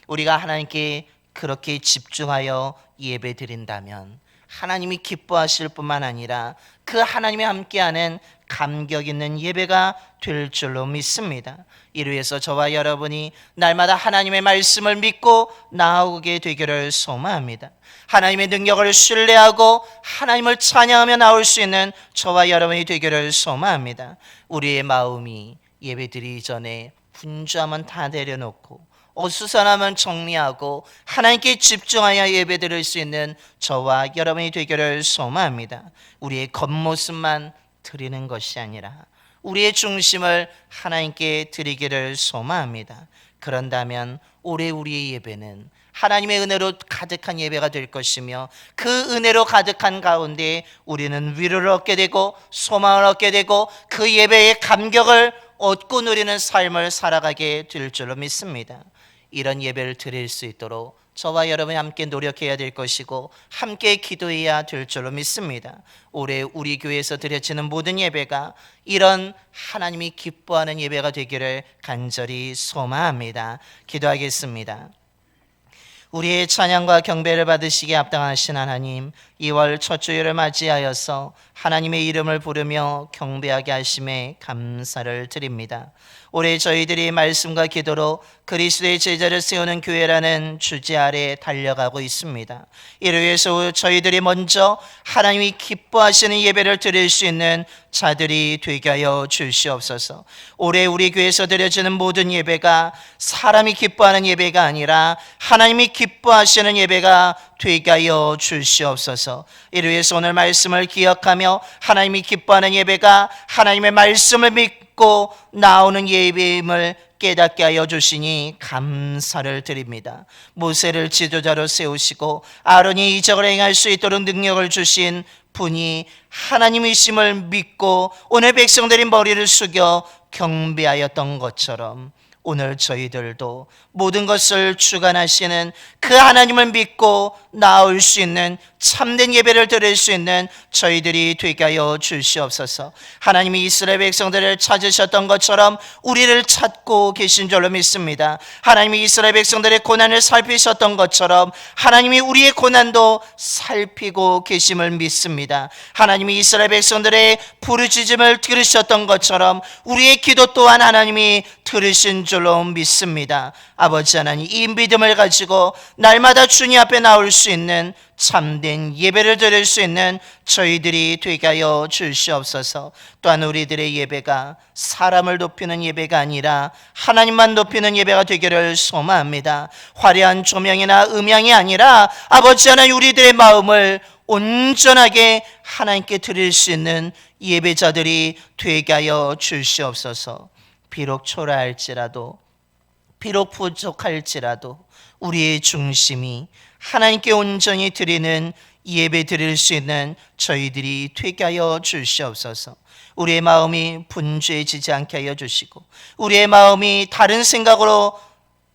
우리가 하나님께 그렇게 집중하여 예배 드린다면 하나님이 기뻐하실 뿐만 아니라 그 하나님이 함께하는 감격 있는 예배가 될 줄로 믿습니다. 이를 위해서 저와 여러분이 날마다 하나님의 말씀을 믿고 나아오게 되기를 소망합니다. 하나님의 능력을 신뢰하고 하나님을 찬양하며 나올 수 있는 저와 여러분이 되기를 소망합니다. 우리의 마음이 예배드리기 전에 분주함은 다 내려놓고 어수선함은 정리하고 하나님께 집중하여 예배드릴 수 있는 저와 여러분이 되기를 소망합니다. 우리의 겉모습만 드리는 것이 아니라 우리의 중심을 하나님께 드리기를 소망합니다. 그런다면 올해 우리의 예배는 하나님의 은혜로 가득한 예배가 될 것이며 그 은혜로 가득한 가운데 우리는 위로를 얻게 되고 소망을 얻게 되고 그 예배의 감격을 얻고 누리는 삶을 살아가게 될 줄로 믿습니다. 이런 예배를 드릴 수 있도록 저와 여러분이 함께 노력해야 될 것이고 함께 기도해야 될 줄로 믿습니다. 올해 우리 교회에서 드려지는 모든 예배가 이런 하나님이 기뻐하는 예배가 되기를 간절히 소망합니다. 기도하겠습니다. 우리의 찬양과 경배를 받으시기에 합당하신 하나님, 2월 첫 주일을 맞이하여서 하나님의 이름을 부르며 경배하게 하심에 감사를 드립니다. 올해 저희들이 말씀과 기도로 그리스도의 제자를 세우는 교회라는 주제 아래 달려가고 있습니다. 이를 위해서 저희들이 먼저 하나님이 기뻐하시는 예배를 드릴 수 있는 자들이 되게 하여 주시옵소서. 올해 우리 교회에서 드려지는 모든 예배가 사람이 기뻐하는 예배가 아니라 하나님이 기뻐하시는 예배가 되게 하여 주시옵소서. 이를 위해서 오늘 말씀을 기억하며 하나님이 기뻐하는 예배가 하나님의 말씀을 믿고 나오는 예배임을 깨닫게 하여 주시니 감사를 드립니다. 모세를 지도자로 세우시고 아론이 이적을 행할 수 있도록 능력을 주신 분이 하나님이심을 믿고 오늘 백성들이 머리를 숙여 경배하였던 것처럼 오늘 저희들도 모든 것을 주관하시는 그 하나님을 믿고 나올 수 있는 참된 예배를 드릴 수 있는 저희들이 되게 하여 주시옵소서. 하나님이 이스라엘 백성들을 찾으셨던 것처럼 우리를 찾고 계신 줄로 믿습니다. 하나님이 이스라엘 백성들의 고난을 살피셨던 것처럼 하나님이 우리의 고난도 살피고 계심을 믿습니다. 하나님이 이스라엘 백성들의 부르짖음을 들으셨던 것처럼 우리의 기도 또한 하나님이 들으신 줄로 믿습니다. 아버지 하나님, 이 믿음을 가지고 날마다 주님 앞에 나올 수 있는 참된 예배를 드릴 수 있는 저희들이 되게 하여 주시옵소서. 또한 우리들의 예배가 사람을 높이는 예배가 아니라 하나님만 높이는 예배가 되기를 소망합니다. 화려한 조명이나 음향이 아니라 아버지 하나님, 우리들의 마음을 온전하게 하나님께 드릴 수 있는 예배자들이 되게 하여 주시옵소서. 비록 초라할지라도, 비록 부족할지라도 우리의 중심이 하나님께 온전히 드리는 예배 드릴 수 있는 저희들이 되게 하여 주시옵소서. 우리의 마음이 분주해지지 않게 하여 주시고, 우리의 마음이 다른 생각으로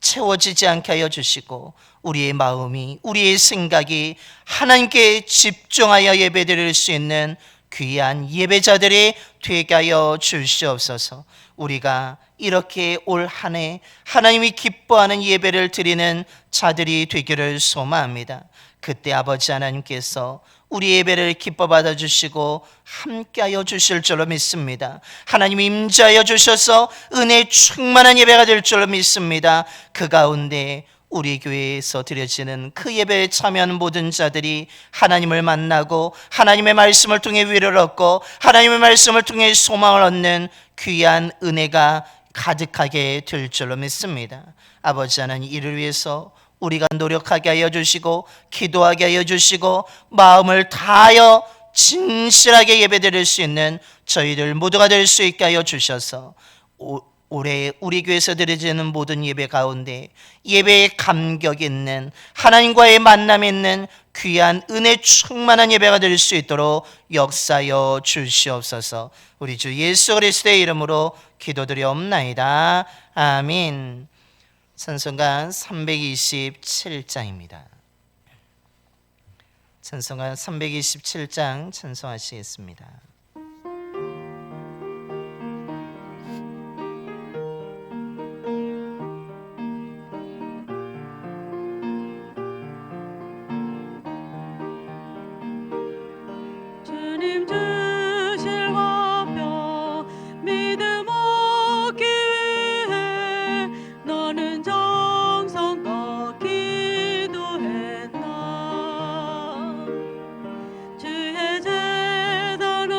채워지지 않게 하여 주시고, 우리의 마음이, 우리의 생각이 하나님께 집중하여 예배 드릴 수 있는 귀한 예배자들이 되게 하여 주시옵소서. 우리가 이렇게 올 한 해 하나님이 기뻐하는 예배를 드리는 자들이 되기를 소망합니다. 그때 아버지 하나님께서 우리 예배를 기뻐 받아주시고 함께하여 주실 줄로 믿습니다. 하나님이 임재하여 주셔서 은혜 충만한 예배가 될 줄로 믿습니다. 그 가운데 우리 교회에서 드려지는 그 예배에 참여하는 모든 자들이 하나님을 만나고 하나님의 말씀을 통해 위로를 얻고 하나님의 말씀을 통해 소망을 얻는 귀한 은혜가 가득하게 될 줄로 믿습니다. 아버지 하나님, 이를 위해서 우리가 노력하게 하여 주시고 기도하게 하여 주시고 마음을 다하여 진실하게 예배드릴 수 있는 저희들 모두가 될 수 있게 하여 주셔서 올해 우리 교회에서 드려지는 모든 예배 가운데 예배에 감격 있는, 하나님과의 만남 있는 귀한 은혜 충만한 예배가 될 수 있도록 역사하여 주시옵소서. 우리 주 예수 그리스도의 이름으로 기도드리옵나이다. 아멘. 찬송가 327장입니다. 찬송가 327장 찬송하시겠습니다. 주님 주실 화평 믿음 얻기 위해 너는 정성껏 기도했나. 주의 제단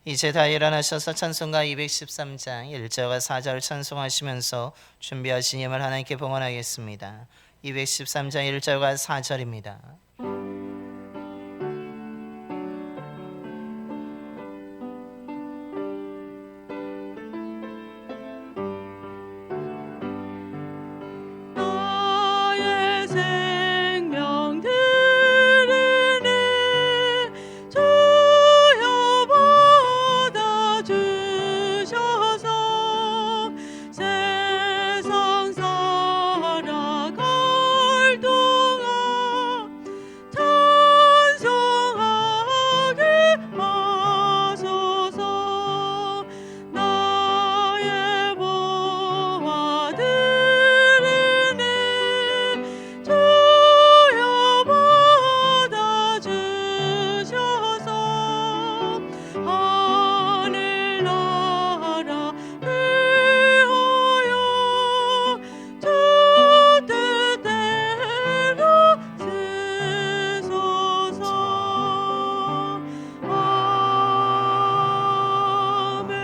이제 다 일어나셔서 찬송가 213장 1절과 4절 찬송하시면서 준비하신 힘을 하나님께 봉헌하겠습니다. 213장 1절과 4절입니다. 나의 생명 들으네 주여 받아주셔서 세상 살아갈 동안 찬송하게 하소서. 나의 보화 들으네 주여 받아주셔서 하늘나라 위하여 주 뜻대로 쓰소서. 아멘.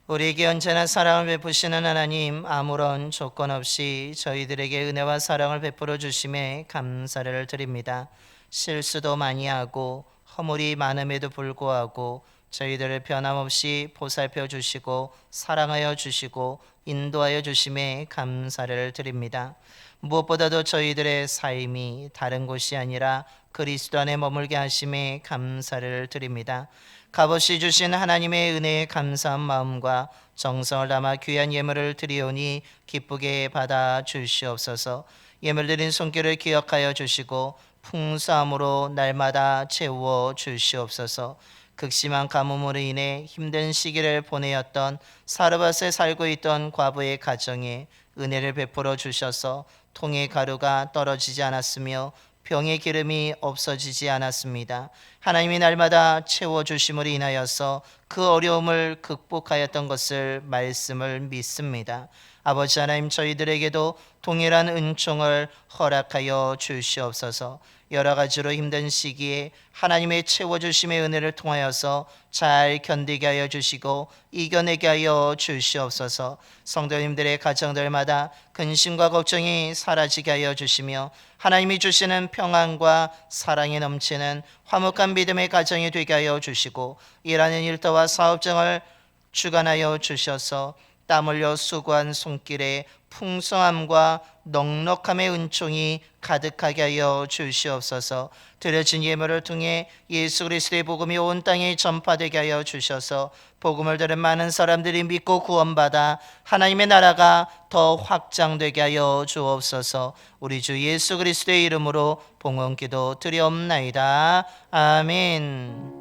우리에게 언제나 사랑을 베푸시는 하나님, 아무런 조건 없이 저희들에게 은혜와 사랑을 베풀어 주심에 감사를 드립니다. 실수도 많이 하고 허물이 많음에도 불구하고 저희들을 변함없이 보살펴 주시고 사랑하여 주시고 인도하여 주심에 감사를 드립니다. 무엇보다도 저희들의 삶이 다른 곳이 아니라 그리스도 안에 머물게 하심에 감사를 드립니다. 값없이 주신 하나님의 은혜에 감사한 마음과 정성을 담아 귀한 예물을 드리오니 기쁘게 받아 주시옵소서. 예물 드린 손길을 기억하여 주시고 풍성함으로 날마다 채워 주시옵소서. 극심한 가뭄으로 인해 힘든 시기를 보내었던 사르밧에 살고 있던 과부의 가정에 은혜를 베풀어 주셔서 통의 가루가 떨어지지 않았으며 병의 기름이 없어지지 않았습니다. 하나님이 날마다 채워주심으로 인하여서 그 어려움을 극복하였던 것을 말씀을 믿습니다. 아버지 하나님, 저희들에게도 동일한 은총을 허락하여 주시옵소서. 여러 가지로 힘든 시기에 하나님의 채워주심의 은혜를 통하여서 잘 견디게 하여 주시고 이겨내게 하여 주시옵소서. 성도님들의 가정들마다 근심과 걱정이 사라지게 하여 주시며 하나님이 주시는 평안과 사랑이 넘치는 화목한 믿음의 가정이 되게 하여 주시고 일하는 일터와 사업장을 주관하여 주셔서 땀 흘려 수고한 손길에 풍성함과 넉넉함의 은총이 가득하게 하여 주시옵소서. 드려진 예물을 통해 예수 그리스도의 복음이 온 땅에 전파되게 하여 주셔서 복음을 들은 많은 사람들이 믿고 구원받아 하나님의 나라가 더 확장되게 하여 주옵소서. 우리 주 예수 그리스도의 이름으로 봉헌기도 드리옵나이다. 아멘.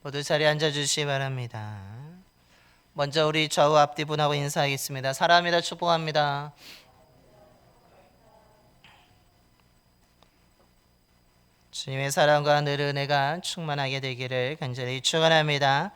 모두 자리에 앉아주시기 바랍니다. 먼저 우리 좌우 앞뒤 분하고 인사하겠습니다. 사랑합니다. 축복합니다. 주님의 사랑과 늘 은혜가 충만하게 되기를 간절히 축원합니다.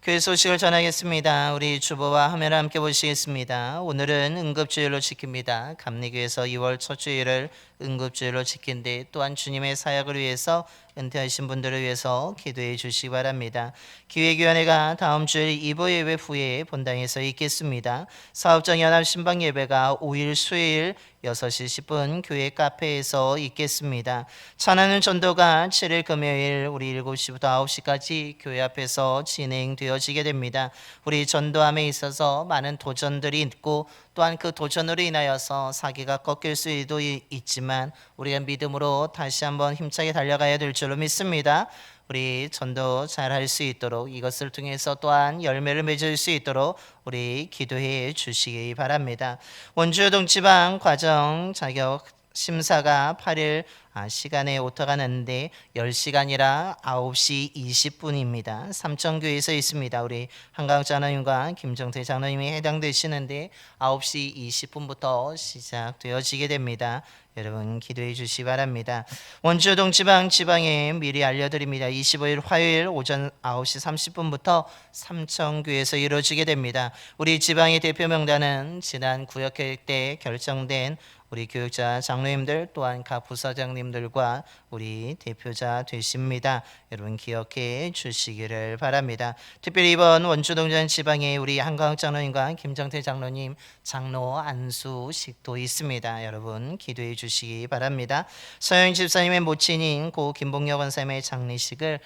교회 소식을 전하겠습니다. 우리 주보와 화면을 함께 보시겠습니다. 오늘은 응급주일로 지킵니다. 감리교에서 2월 첫 주일을 응급주일로 지킨 뒤 또한 주님의 사역을 위해서 은퇴하신 분들을 위해서 기도해 주시기 바랍니다. 기획위원회가 다음 주일 2부 예배 후에 본당에서 있겠습니다. 사업장 연합 신방 예배가 5일 수요일 6시 10분 교회 카페에서 있겠습니다. 찬양은 전도가 7일 금요일 우리 7시부터 9시까지 교회 앞에서 진행되어지게 됩니다. 우리 전도함에 있어서 많은 도전들이 있고 또한 그 도전으로 인하여서 사기가 꺾일 수도 있지만 우리가 믿음으로 다시 한번 힘차게 달려가야 될 줄로 믿습니다. 우리 전도 잘할 수 있도록 이것을 통해서 또한 열매를 맺을 수 있도록 우리 기도해 주시기 바랍니다. 원주 동지방 과정 자격 심사가 8일 시간에 오타가 났는데 10시간이라 9시 20분입니다. 삼천교회에서 있습니다. 우리 한강 장로님과 김정태 장로님이 해당되시는데 9시 20분부터 시작되어지게 됩니다. 여러분 기도해 주시기 바랍니다. 원주 동지방에 미리 알려드립니다. 25일 화요일 오전 9시 30분부터 삼천교에서 이루어지게 됩니다. 우리 지방의 대표 명단은 지난 구역회의 때 결정된 우리 교육자 장로님들 또한 각 부사장님들과 우리 대표자 되십니다. 여러분 기억해 주시기를 바랍니다. 특별히 이번 원주동전 지방에 우리 한광 장로님과 김정태 장로님 장로 안수식도 있습니다. 여러분 기도해 주시기 바랍니다. 서영 집사님의 모친인 고 김봉혁 원사님의 장례식을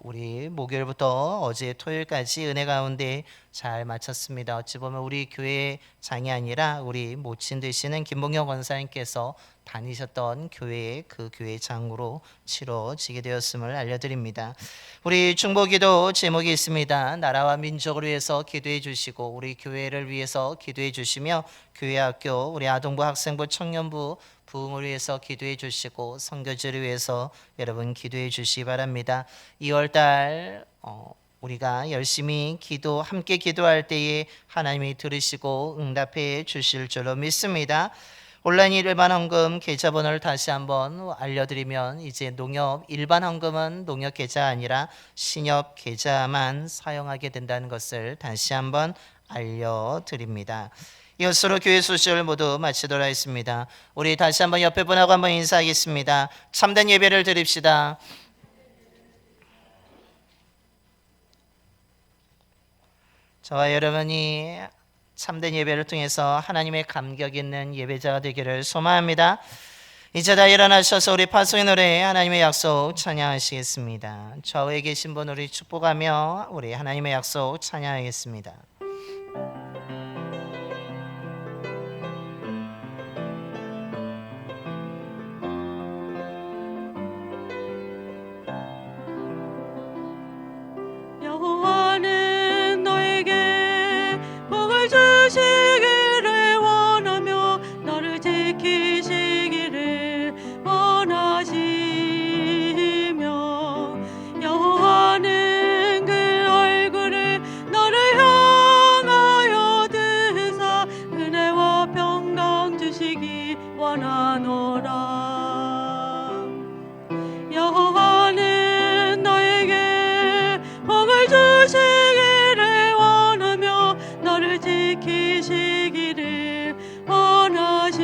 우리 목요일부터 어제 토요일까지 은혜 가운데 잘 마쳤습니다. 어찌 보면 우리 교회 장이 아니라 우리 모친 되시는 김봉혁 원사님께서 다니셨던 교회의 그 교회 장으로 치러지게 되었음을 알려드립니다. 우리 중보기도 제목이 있습니다. 나라와 민족을 위해서 기도해 주시고 우리 교회를 위해서 기도해 주시며 교회 학교 우리 아동부 학생부 청년부 부흥을 위해서 기도해 주시고 선교지를 위해서 여러분 기도해 주시기 바랍니다. 2월달 우리가 열심히 함께 기도할 때에 하나님이 들으시고 응답해 주실 줄로 믿습니다. 온라인 일반 헌금 계좌번호를 다시 한번 알려드리면 이제 농협 일반 헌금은 농협 계좌 아니라 신협 계좌만 사용하게 된다는 것을 다시 한번 알려드립니다. 이것으로 교회 소식을 모두 마치도록 하겠습니다. 우리 다시 한번 옆에 분하고 한번 인사하겠습니다. 참된 예배를 드립시다. 저와 여러분이 참된 예배를 통해서 하나님의 감격 있는 예배자가 되기를 소망합니다. 이제 다 일어나셔서 우리 파송의 노래 하나님의 약속 찬양하시겠습니다. 좌우에 계신 분 우리 축복하며 우리 하나님의 약속 찬양하겠습니다. 여호와는 너에게 복을 주시기를 원하며 너를 지키시기를 원하시며 여호와는 그 얼굴을 너를 향하여 드사 은혜와 평강 주시기 원하노라. 여호와는 너에게 복을 주시기를 원하며 너를 지키시기를 원하시며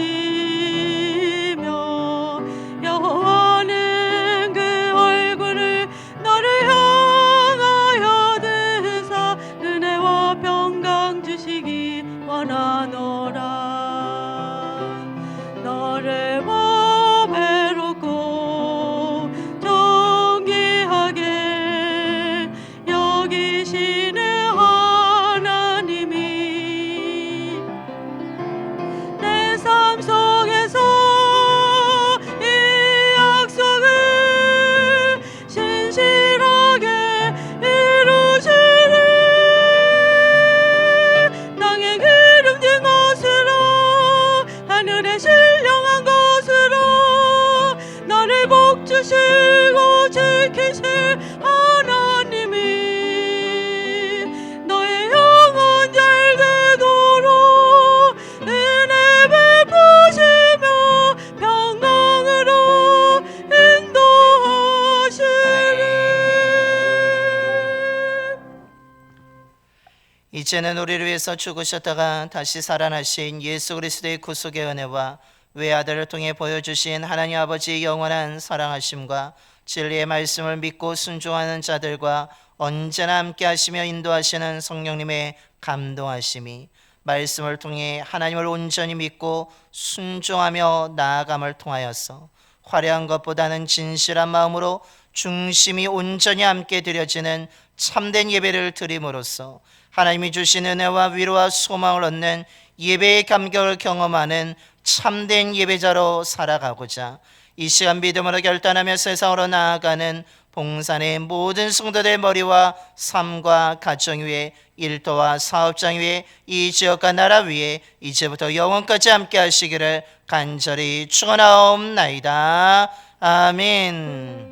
여호와는 그 얼굴을 너를 향하여 드사 은혜와 평강 주시기 원하노라. 너를 보배롭고 존귀하게 여기시는 하나님이 내 삶 속에서 이 약속을 신실하게 이루시리. 땅에 기름진 것으로 하늘에 신령한 것으로 나를 복주시고 지키실 하나님이 너의 영혼 잘 되도록 은혜 베푸시며 평강으로 인도하시리. 이제는 우리를 위해서 죽으셨다가 다시 살아나신 예수 그리스도의 구속의 은혜와 외아들을 통해 보여주신 하나님 아버지의 영원한 사랑하심과 진리의 말씀을 믿고 순종하는 자들과 언제나 함께 하시며 인도하시는 성령님의 감동하심이 말씀을 통해 하나님을 온전히 믿고 순종하며 나아감을 통하여서 화려한 것보다는 진실한 마음으로 중심이 온전히 함께 드려지는 참된 예배를 드림으로써 하나님이 주신 은혜와 위로와 소망을 얻는 예배의 감격을 경험하는 참된 예배자로 살아가고자 이 시간 믿음으로 결단하며 세상으로 나아가는 봉산의 모든 성도들 머리와 삶과 가정 위에 일터와 사업장 위에 이 지역과 나라 위에 이제부터 영원까지 함께 하시기를 간절히 축원하옵나이다. 아멘.